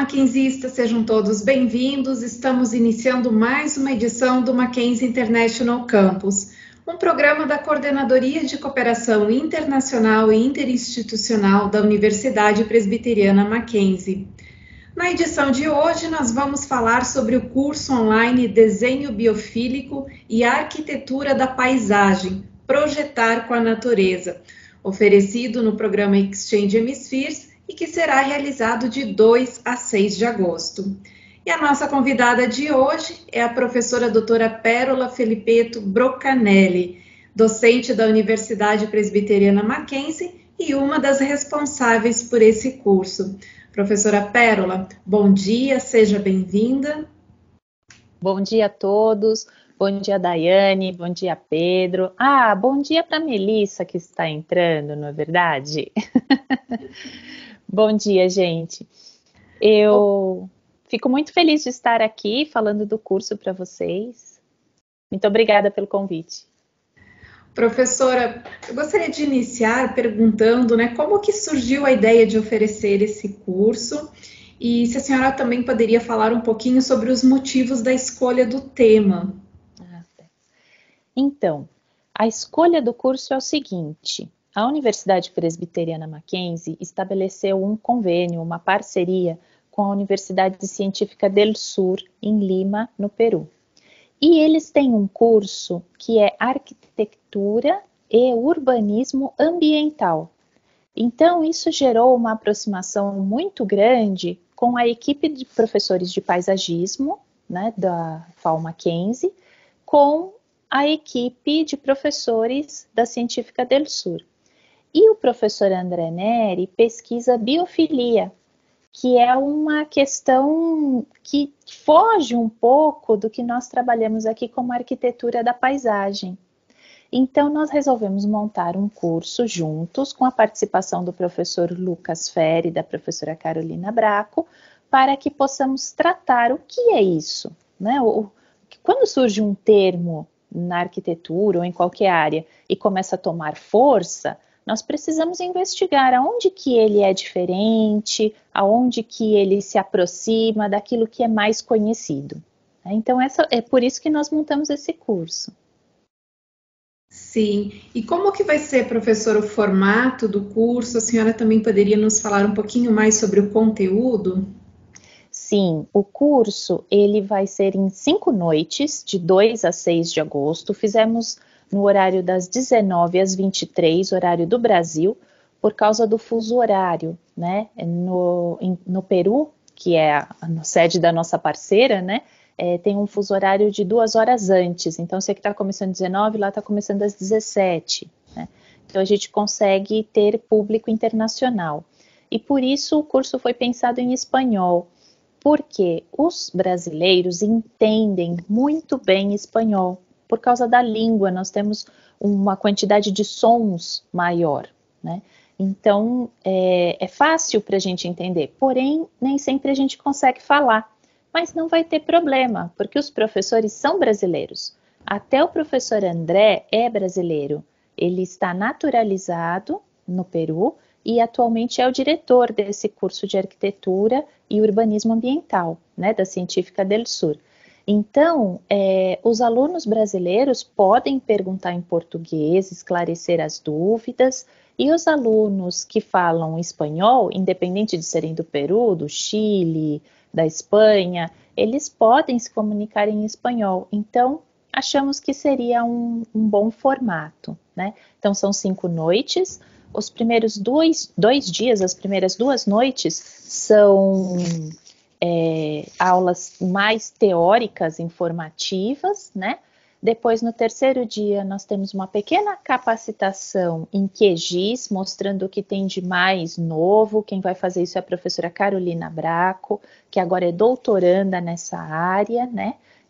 Mackenzistas, sejam todos bem-vindos. Estamos iniciando mais uma edição do Mackenzie International Campus, um programa da Coordenadoria de Cooperação Internacional e Interinstitucional da Universidade Presbiteriana Mackenzie. Na edição de hoje, nós vamos falar sobre o curso online Desenho Biofílico e Arquitetura da Paisagem, Projetar com a Natureza, oferecido no programa Exchange Hemispheres e que será realizado de 2 a 6 de agosto. E a nossa convidada de hoje é a professora doutora Pérola Felipeto Brocanelli, docente da Universidade Presbiteriana Mackenzie e uma das responsáveis por esse curso. Professora Pérola, bom dia, seja bem-vinda. Bom dia a todos, bom dia Daiane, bom dia Pedro. Bom dia para a Melissa que está entrando, não é verdade? Bom dia, gente. Eu fico muito feliz de estar aqui falando do curso para vocês. Muito obrigada pelo convite. Professora, eu gostaria de iniciar perguntando, como que surgiu a ideia de oferecer esse curso e se a senhora também poderia falar um pouquinho sobre os motivos da escolha do tema. Então, a escolha do curso é o seguinte: a Universidade Presbiteriana Mackenzie estabeleceu um convênio, uma parceria com a Universidade Científica del Sur, em Lima, no Peru. E eles têm um curso que é Arquitetura e Urbanismo Ambiental. Então, isso gerou uma aproximação muito grande com a equipe de professores de paisagismo, da FAO Mackenzie, com a equipe de professores da Científica del Sur. E o professor André Neri pesquisa biofilia, que é uma questão que foge um pouco do que nós trabalhamos aqui como arquitetura da paisagem. Então, nós resolvemos montar um curso juntos, com a participação do professor Lucas Ferri e da professora Carolina Braco, para que possamos tratar o que é isso. Quando surge um termo na arquitetura ou em qualquer área e começa a tomar força, nós precisamos investigar aonde que ele é diferente, aonde que ele se aproxima daquilo que é mais conhecido. Então, é por isso que nós montamos esse curso. Sim, e como que vai ser, professor, o formato do curso? A senhora também poderia nos falar um pouquinho mais sobre o conteúdo? Sim, o curso ele vai ser em 5 noites, de 2 a 6 de agosto. Fizemos no horário das 19 às 23, horário do Brasil, por causa do fuso horário, No Peru, que é a sede da nossa parceira, tem um fuso horário de 2 horas antes. Então, se aqui está começando às 19, lá está começando às 17. Então, a gente consegue ter público internacional. E por isso o curso foi pensado em espanhol, porque os brasileiros entendem muito bem espanhol. Por causa da língua, nós temos uma quantidade de sons maior, Então, é fácil para a gente entender, porém, nem sempre a gente consegue falar. Mas não vai ter problema, porque os professores são brasileiros. Até o professor André é brasileiro. Ele está naturalizado no Peru e atualmente é o diretor desse curso de Arquitetura e Urbanismo Ambiental, da Científica del Sur. Então, os alunos brasileiros podem perguntar em português, esclarecer as dúvidas, e os alunos que falam espanhol, independente de serem do Peru, do Chile, da Espanha, eles podem se comunicar em espanhol. Então, achamos que seria um bom formato, Então, são 5 noites. Os primeiros dois dias, as primeiras 2 noites, são aulas mais teóricas, informativas, Depois, no terceiro dia, nós temos uma pequena capacitação em QGIS, mostrando o que tem de mais novo. Quem vai fazer isso é a professora Carolina Braco, que agora é doutoranda nessa área,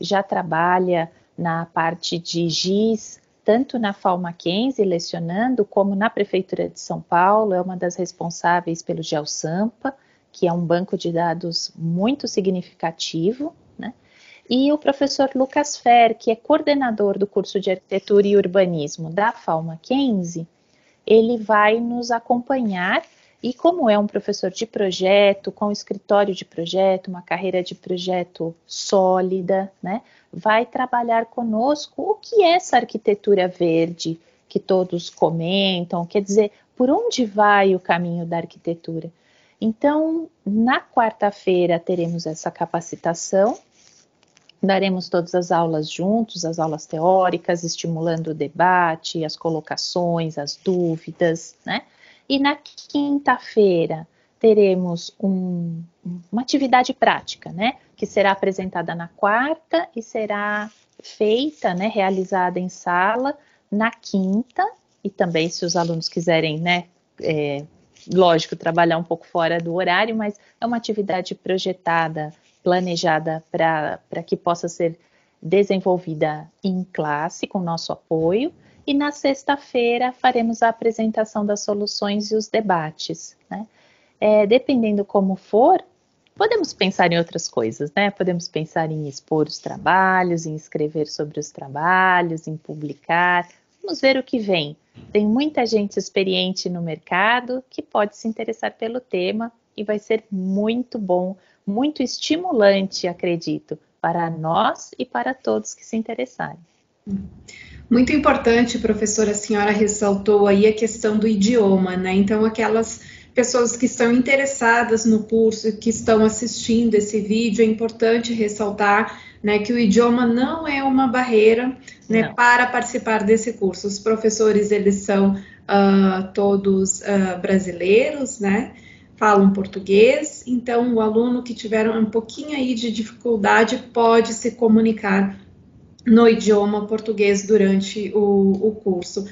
Já trabalha na parte de GIS, tanto na FAO Mackenzie, lecionando, como na Prefeitura de São Paulo, é uma das responsáveis pelo GeoSampa, que é um banco de dados muito significativo, E o professor Lucas Fer, que é coordenador do curso de Arquitetura e Urbanismo da FAO Mackenzie, ele vai nos acompanhar E como é um professor de projeto, com escritório de projeto, uma carreira de projeto sólida, né, vai trabalhar conosco o que é essa arquitetura verde que todos comentam, quer dizer, por onde vai o caminho da arquitetura. Então, na quarta-feira teremos essa capacitação, daremos todas as aulas juntos, as aulas teóricas, estimulando o debate, as colocações, as dúvidas, né? E na quinta-feira teremos uma atividade prática, né? Que será apresentada na quarta e será feita, né? Realizada em sala na quinta, e também se os alunos quiserem, né? Lógico, trabalhar um pouco fora do horário, mas é uma atividade projetada, planejada para que possa ser desenvolvida em classe, com nosso apoio, e na sexta-feira faremos a apresentação das soluções e os debates, né? Dependendo como for, podemos pensar em outras coisas, né? Podemos pensar em expor os trabalhos, em escrever sobre os trabalhos, em publicar. Vamos ver o que vem. Tem muita gente experiente no mercado que pode se interessar pelo tema e vai ser muito bom, muito estimulante, acredito, para nós e para todos que se interessarem. Muito importante, professora, a senhora ressaltou aí a questão do idioma, né? Então, aquelas pessoas que estão interessadas no curso, que estão assistindo esse vídeo, é importante ressaltar, né, que o idioma não é uma barreira, né, para participar desse curso. Os professores, eles são todos brasileiros, né? Falam português, então o aluno que tiver um pouquinho aí de dificuldade pode se comunicar no idioma português durante o curso.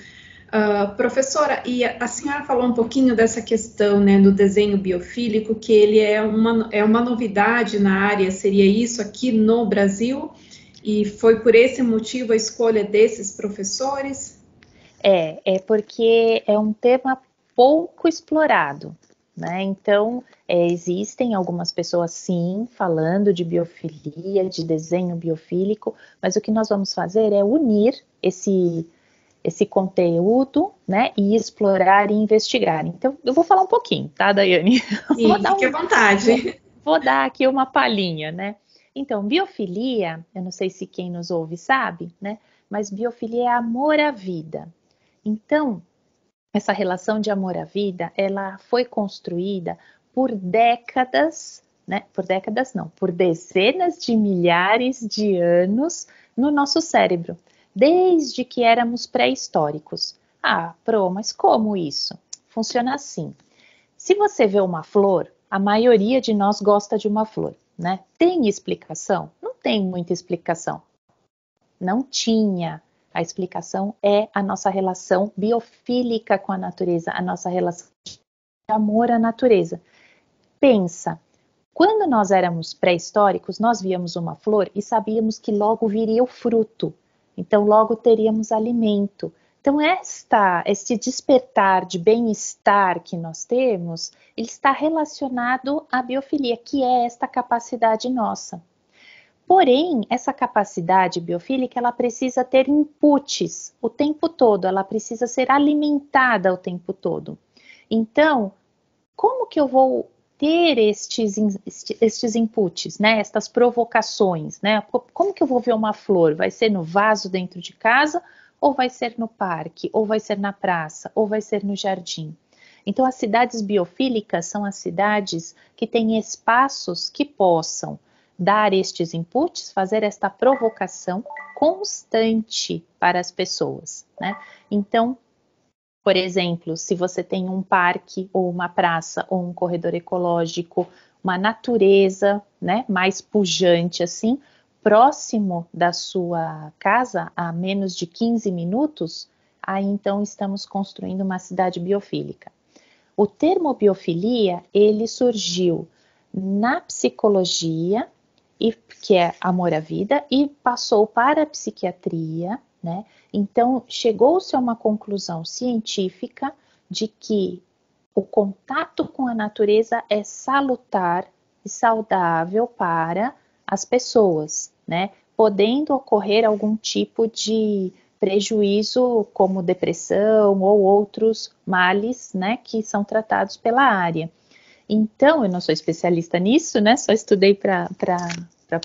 Professora, e a senhora falou um pouquinho dessa questão, né, do desenho biofílico, que ele é uma novidade na área, seria isso aqui no Brasil? E foi por esse motivo a escolha desses professores? É porque é um tema pouco explorado, né? Então, existem algumas pessoas, sim, falando de biofilia, de desenho biofílico, mas o que nós vamos fazer é unir esse conteúdo, né, e explorar e investigar. Então, eu vou falar um pouquinho, tá, Daiane? Sim, fique à vontade. Vou dar aqui uma palhinha, né? Então, biofilia, eu não sei se quem nos ouve sabe, né, mas biofilia é amor à vida. Então, essa relação de amor à vida, ela foi construída por décadas, né? Por décadas não, por dezenas de milhares de anos no nosso cérebro, desde que éramos pré-históricos. Mas como isso? Funciona assim. Se você vê uma flor, a maioria de nós gosta de uma flor, né? Tem explicação? Não tem muita explicação. Não tinha. A explicação é a nossa relação biofílica com a natureza, a nossa relação de amor à natureza. Pensa, quando nós éramos pré-históricos, nós víamos uma flor e sabíamos que logo viria o fruto. Então, logo teríamos alimento. Então, este despertar de bem-estar que nós temos, ele está relacionado à biofilia, que é esta capacidade nossa. Porém, essa capacidade biofílica, ela precisa ter inputs o tempo todo, ela precisa ser alimentada o tempo todo. Então, como que eu vou ter estes inputs, né? Estas provocações, né? Como que eu vou ver uma flor? Vai ser no vaso dentro de casa, ou vai ser no parque, ou vai ser na praça, ou vai ser no jardim? Então, as cidades biofílicas são as cidades que têm espaços que possam dar estes inputs, fazer esta provocação constante para as pessoas, né? Então, por exemplo, se você tem um parque ou uma praça ou um corredor ecológico, uma natureza, né, mais pujante assim, próximo da sua casa, a menos de 15 minutos, aí então estamos construindo uma cidade biofílica. O termo biofilia, ele surgiu na psicologia, que é amor à vida, e passou para a psiquiatria, né? Então, chegou-se a uma conclusão científica de que o contato com a natureza é salutar e saudável para as pessoas, né? Podendo ocorrer algum tipo de prejuízo como depressão ou outros males, né, que são tratados pela área. Então, eu não sou especialista nisso, né, só estudei para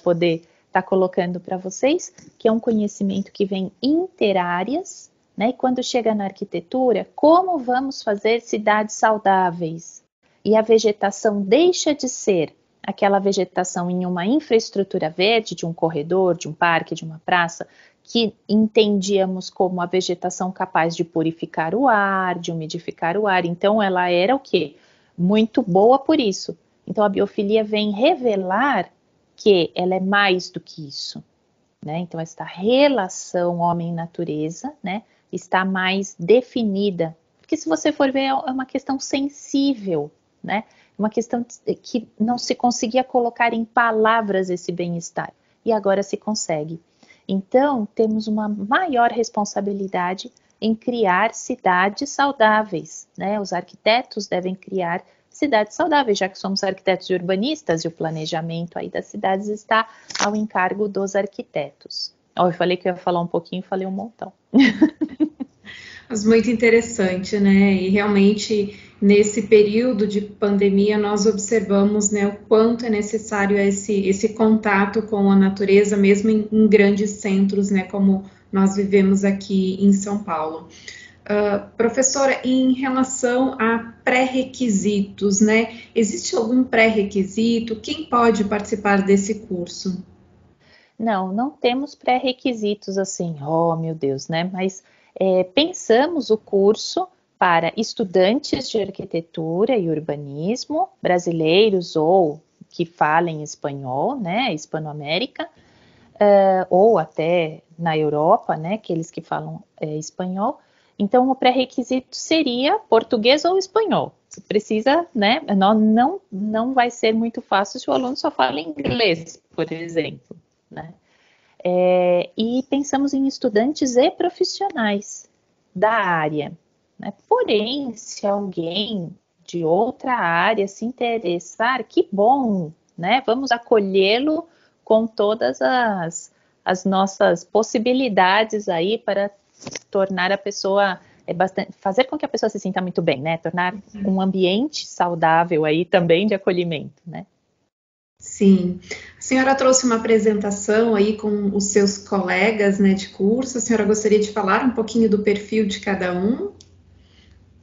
poder estar colocando para vocês, que é um conhecimento que vem interáreas, né, e quando chega na arquitetura, como vamos fazer cidades saudáveis? E a vegetação deixa de ser aquela vegetação em uma infraestrutura verde, de um corredor, de um parque, de uma praça, que entendíamos como a vegetação capaz de purificar o ar, de umidificar o ar. Então, ela era o quê? Muito boa por isso. Então, a biofilia vem revelar que ela é mais do que isso, né? Então, esta relação homem-natureza, né, está mais definida. Porque se você for ver, é uma questão sensível, né? Uma questão que não se conseguia colocar em palavras esse bem-estar. E agora se consegue. Então, temos uma maior responsabilidade em criar cidades saudáveis, né? Os arquitetos devem criar cidades saudáveis, já que somos arquitetos e urbanistas, e o planejamento aí das cidades está ao encargo dos arquitetos. Eu falei que eu ia falar um pouquinho, falei um montão. Mas muito interessante, né? E realmente, nesse período de pandemia, nós observamos, né, o quanto é necessário esse contato com a natureza, mesmo em grandes centros, né, como nós vivemos aqui em São Paulo. Professora, em relação a pré-requisitos, né? Existe algum pré-requisito? Quem pode participar desse curso? Não temos pré-requisitos assim, oh meu Deus, né? Mas pensamos o curso para estudantes de arquitetura e urbanismo, brasileiros ou que falem espanhol, né? Hispanoamérica, ou até na Europa, né? Aqueles que falam espanhol. Então, o pré-requisito seria português ou espanhol. Você precisa, né? Não vai ser muito fácil se o aluno só fala inglês, por exemplo, né? E pensamos em estudantes e profissionais da área, né? Porém, se alguém de outra área se interessar, que bom, né? Vamos acolhê-lo com todas as nossas possibilidades aí para tornar a pessoa fazer com que a pessoa se sinta muito bem, né? Tornar um ambiente saudável aí também de acolhimento, né? Sim. A senhora trouxe uma apresentação aí com os seus colegas, né, de curso. A senhora gostaria de falar um pouquinho do perfil de cada um?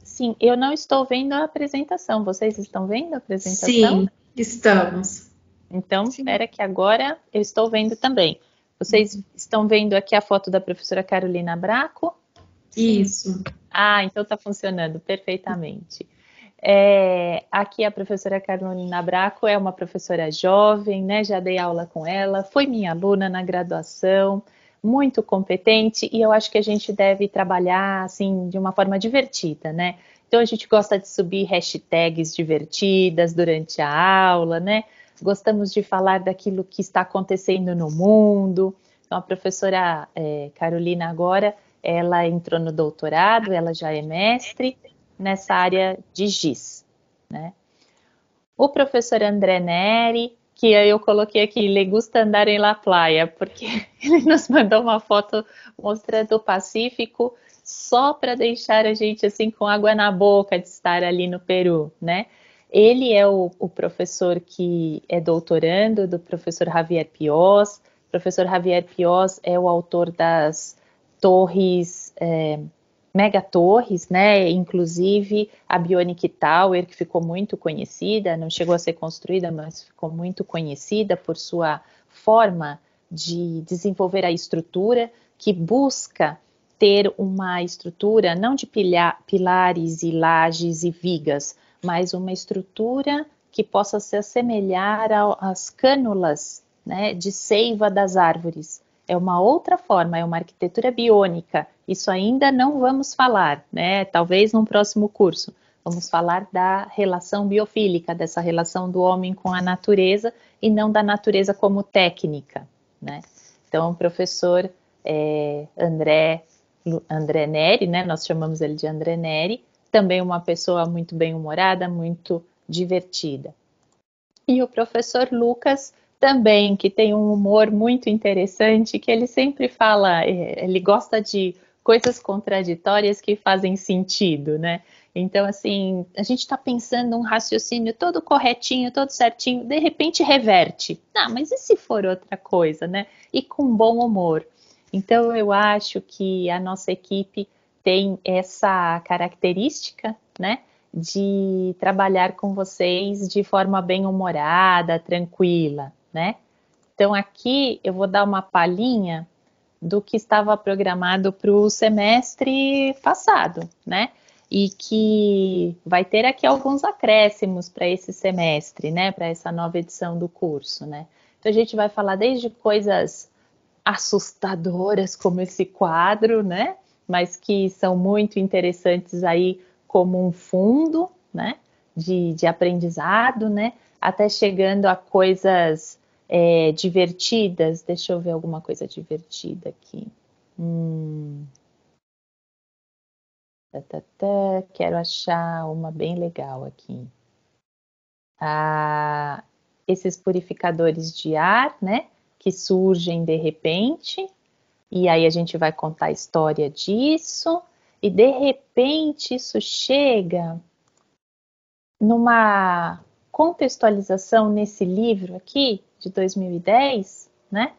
Sim, eu não estou vendo a apresentação. Vocês estão vendo a apresentação? Sim, estamos. Então, espera que agora eu estou vendo também. Vocês estão vendo aqui a foto da professora Carolina Braco? Isso. Ah, então está funcionando perfeitamente. Aqui a professora Carolina Braco é uma professora jovem, né? Já dei aula com ela, foi minha aluna na graduação, muito competente, e eu acho que a gente deve trabalhar assim de uma forma divertida, né? Então a gente gosta de subir hashtags divertidas durante a aula, né? Gostamos de falar daquilo que está acontecendo no mundo. Então a professora Carolina agora, ela entrou no doutorado, ela já é mestre nessa área de GIS, né? O professor André Neri, que eu coloquei aqui, le gusta andar em la playa, porque ele nos mandou uma foto mostrando o Pacífico só para deixar a gente assim com água na boca de estar ali no Peru, né? Ele é o professor que é doutorando do professor Javier Pioz. O professor Javier Pioz é o autor das torres megatorres, né? Inclusive a Bionic Tower, que ficou muito conhecida, não chegou a ser construída, mas ficou muito conhecida por sua forma de desenvolver a estrutura, que busca ter uma estrutura não de pilares e lajes e vigas, mas uma estrutura que possa se assemelhar às cânulas, né, de seiva das árvores. É uma outra forma, é uma arquitetura biônica. Isso ainda não vamos falar, né? Talvez num próximo curso. Vamos falar da relação biofílica, dessa relação do homem com a natureza e não da natureza como técnica, né? Então, o professor André Neri, né? Nós chamamos ele de André Neri, também uma pessoa muito bem-humorada, muito divertida. E o professor Lucas também, que tem um humor muito interessante, que ele sempre fala, ele gosta de coisas contraditórias que fazem sentido, né? Então, assim, a gente está pensando um raciocínio todo corretinho, todo certinho, de repente reverte. Ah, mas e se for outra coisa, né? E com bom humor. Então, eu acho que a nossa equipe tem essa característica, né? De trabalhar com vocês de forma bem humorada, tranquila, né? Então aqui eu vou dar uma palhinha do que estava programado para o semestre passado, né? E que vai ter aqui alguns acréscimos para esse semestre, né? Para essa nova edição do curso, né? Então a gente vai falar desde coisas assustadoras como esse quadro, né? Mas que são muito interessantes aí como um fundo, né? De aprendizado, né? Até chegando a coisas divertidas. Deixa eu ver alguma coisa divertida aqui. Quero achar uma bem legal aqui. Esses purificadores de ar, né? Que surgem de repente. E aí a gente vai contar a história disso. E de repente isso chega numa contextualização nesse livro aqui, de 2010, né?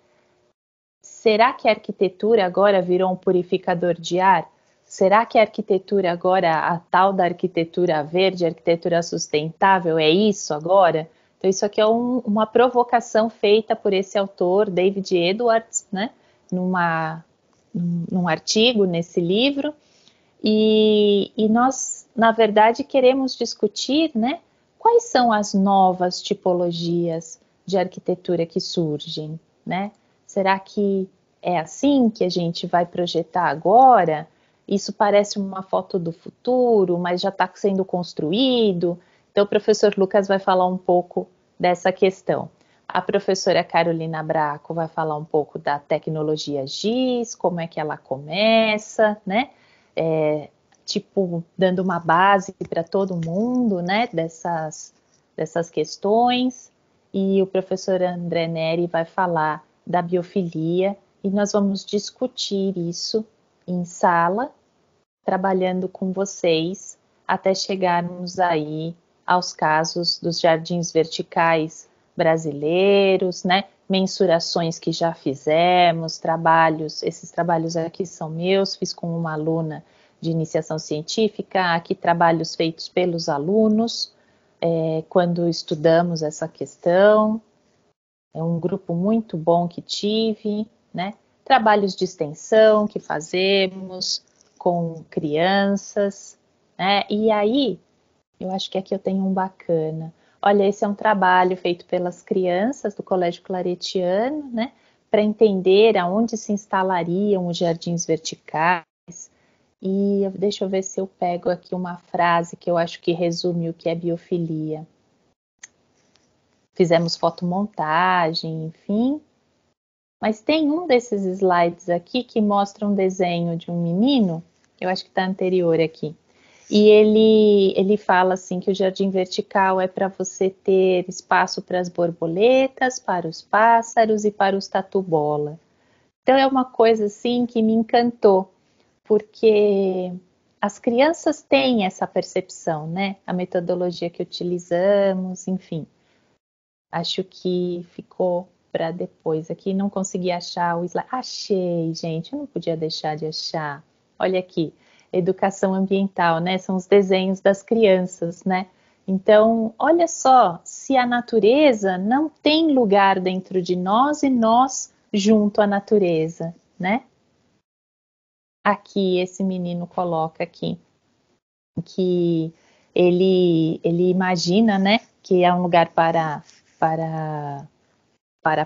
Será que a arquitetura agora virou um purificador de ar? Será que a arquitetura agora, a tal da arquitetura verde, arquitetura sustentável, é isso agora? Então isso aqui é uma provocação feita por esse autor, David Edwards, né? Num artigo nesse livro. E nós, na verdade, queremos discutir, né, quais são as novas tipologias de arquitetura que surgem, né? Será que é assim que a gente vai projetar agora? Isso parece uma foto do futuro, mas já está sendo construído. Então, o professor Lucas vai falar um pouco dessa questão. A professora Carolina Braco vai falar um pouco da tecnologia GIS, como é que ela começa, né? Dando uma base para todo mundo, né, dessas questões, e o professor André Neri vai falar da biofilia, e nós vamos discutir isso em sala, trabalhando com vocês, até chegarmos aí aos casos dos jardins verticais brasileiros, né, mensurações que já fizemos, esses trabalhos aqui são meus, fiz com uma aluna de iniciação científica, aqui trabalhos feitos pelos alunos, quando estudamos essa questão, é um grupo muito bom que tive, né? Trabalhos de extensão que fazemos com crianças, né? E aí, eu acho que aqui eu tenho um bacana. Olha, esse é um trabalho feito pelas crianças do Colégio Claretiano, né? Para entender aonde se instalariam os jardins verticais. E deixa eu ver se eu pego aqui uma frase que eu acho que resume o que é biofilia. Fizemos fotomontagem, enfim. Mas tem um desses slides aqui que mostra um desenho de um menino, eu acho que está anterior aqui. E ele fala assim que o jardim vertical é para você ter espaço para as borboletas, para os pássaros e para os tatu-bola. Então é uma coisa assim que me encantou, porque as crianças têm essa percepção, né? A metodologia que utilizamos, enfim. Acho que ficou para depois. Aqui não consegui achar o slide. Achei, gente, eu não podia deixar de achar. Olha aqui, educação ambiental, né? São os desenhos das crianças, né? Então, olha só, se a natureza não tem lugar dentro de nós e nós junto à natureza, né? Aqui, esse menino coloca aqui que ele imagina, né, que é um lugar para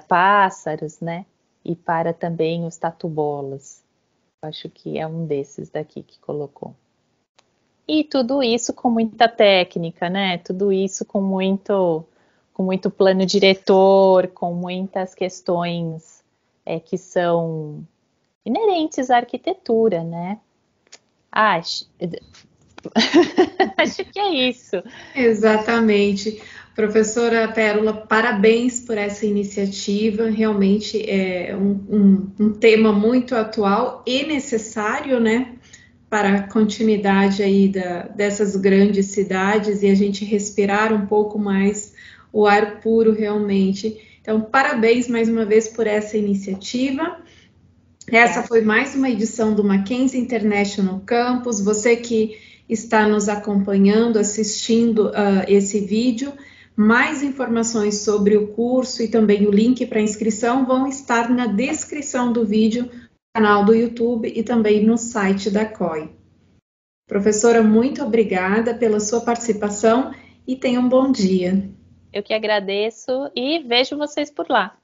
pássaros, né, e para também os tatu-bolas. Acho que é um desses daqui que colocou. E tudo isso com muita técnica, né? Tudo isso com muito plano diretor, com muitas questões que são inerentes à arquitetura, né? Acho que é isso. Exatamente. Professora Pérola, parabéns por essa iniciativa, realmente é um tema muito atual e necessário, né, para a continuidade aí dessas grandes cidades e a gente respirar um pouco mais o ar puro realmente. Então, parabéns mais uma vez por essa iniciativa. Essa foi mais uma edição do Mackenzie International Campus. Você que está nos acompanhando, assistindo esse vídeo, mais informações sobre o curso e também o link para inscrição vão estar na descrição do vídeo, no canal do YouTube e também no site da COI. Professora, muito obrigada pela sua participação e tenha um bom dia. Eu que agradeço e vejo vocês por lá.